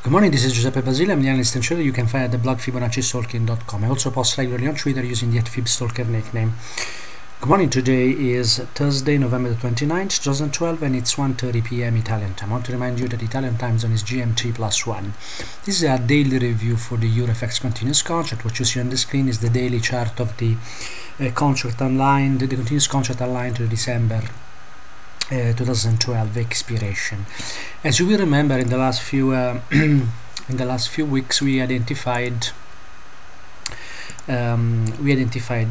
Good morning, this is Giuseppe Basile. I'm the analyst and trader you can find at the blog FibonacciStalking.com. I also post regularly on Twitter using the @FibStalker nickname. Good morning, today is Thursday, November the 29th, 2012, and it's 1:30 p.m. Italian time. I want to remind you that Italian time zone is GMT +1. This is a daily review for the EuroFX continuous contract. What you see on the screen is the daily chart of the contract aligned, the continuous contract aligned to December 2012 expiration. As you will remember, in the last few weeks we identified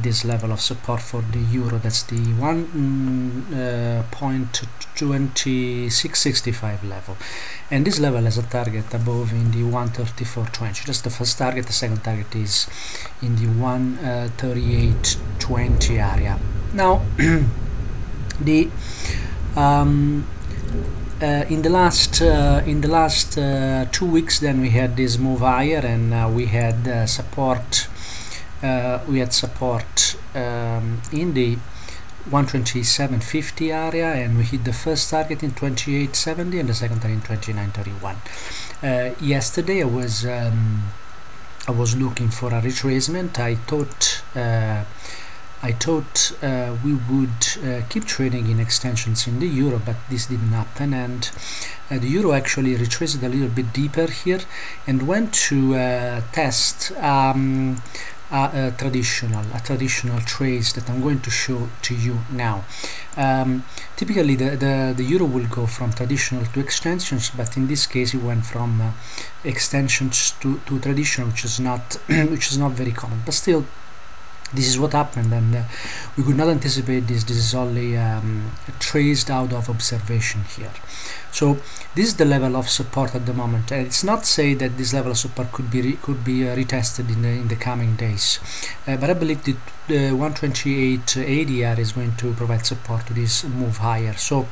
this level of support for the euro. That's the 1.2665 level, and this level has a target above in the 134.20. That's the first target. The second target is in the 138.20 area. Now in the last 2 weeks, then we had this move higher, and we had support. We had support in the 127.50 area, and we hit the first target in 28.70 and the second target in 29.31. Yesterday, I was looking for a retracement. I thought we would keep trading in extensions in the euro, but this didn't happen, and the euro actually retraced a little bit deeper here and went to test a traditional trace that I'm going to show to you now. Typically the euro will go from traditional to extensions, but in this case it went from extensions to traditional, which is not very common, but still this is what happened, and we could not anticipate this. This is only traced out of observation here. So this is the level of support at the moment, and it's not say that this level of support could be retested in the coming days, but I believe that the 128.80 area is going to provide support to this move higher. So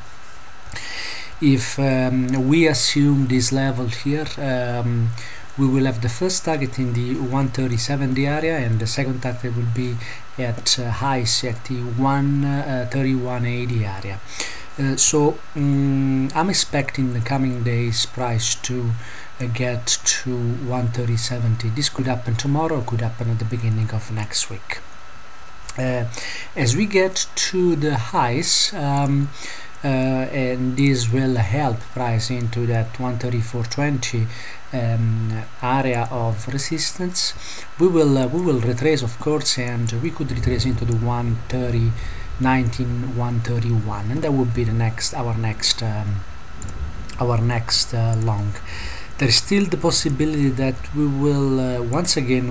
if we assume this level here, we will have the first target in the 130.70 area, and the second target will be at highs at the 131.80 area. So I'm expecting the coming days price to get to 130.70. This could happen tomorrow, could happen at the beginning of next week. As we get to the highs, and this will help price into that 134.20 area of resistance. We will retrace, of course, and we could retrace into the 130.19, 131, and that would be our next long. There is still the possibility that we will once again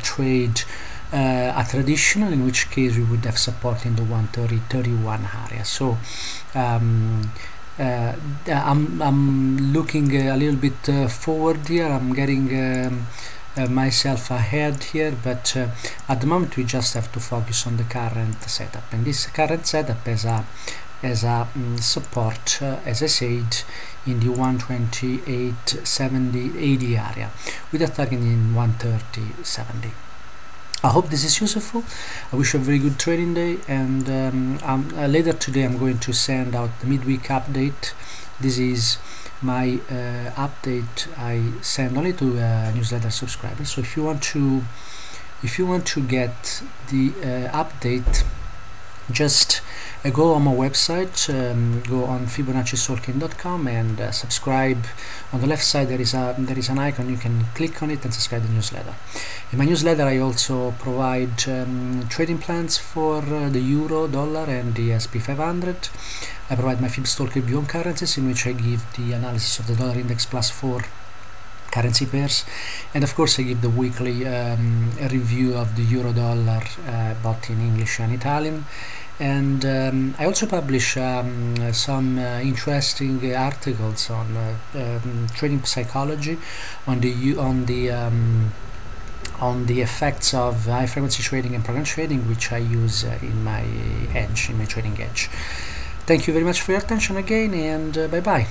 trade a traditional, in which case we would have support in the 130.31 area. So I'm looking a little bit forward here. I'm getting myself ahead here, but at the moment we just have to focus on the current setup, and this current setup has a support, as I said, in the 128.70-80 area with a target in 130.70. I hope this is useful. I wish you a very good trading day, and later today I'm going to send out the midweek update. This is my update I send only to newsletter subscribers. So if you want to get the update, just go on my website, go on FibonacciStalking.com and subscribe. On the left side there is an icon. You can click on it and subscribe to the newsletter. In my newsletter I also provide trading plans for the euro, dollar, and the SP 500. I provide my FibStalker view on currencies, in which I give the analysis of the dollar index plus 4 currency pairs, and of course I give the weekly review of the euro dollar, both in English and Italian. And I also publish some interesting articles on trading psychology, on the effects of high frequency trading and program trading, which I use in my trading edge. Thank you very much for your attention again, and bye bye.